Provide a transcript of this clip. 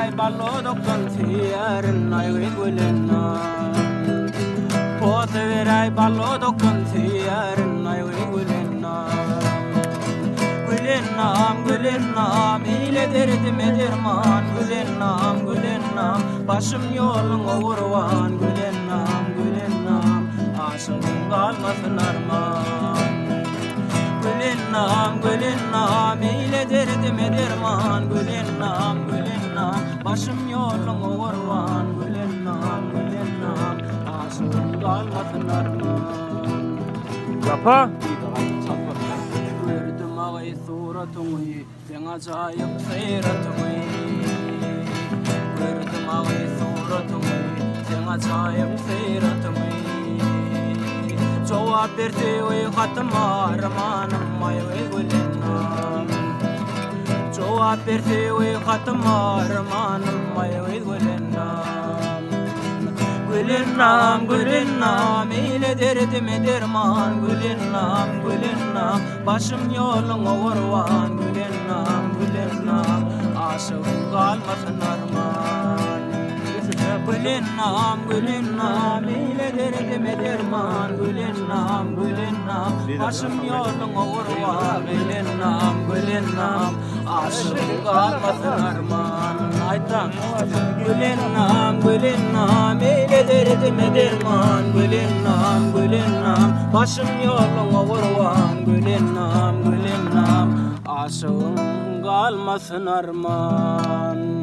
veray ballo dokton tiyerin ay gülena pot veray ballo dokton tiyerin ay gülena gülena ile derdime derman gülena başım yoluna vurvan gülena aşığım kalmasın arman gülena ile derdime derman gülena başım yoluna vurvan gülena aşığım kalmasın arman Yapa. gördüm ağay suratını sen acayip seyretini gördüm ağay suratını sen acayip seyretini cevap verdi oy hatıma armanım ay gülena cevap verdi oy hatıma armanım ay gülena gülena ile derdime derman gülena başım yoluna vurvan gülena aşığım kalmasın arman gülena ile derdime derman gülena başım yoluna vurvan gülena aşığım kalmasın arman aytan gülena ile derdime derman gülena başım yoluna vurvan gülena aşığım kalmasın arman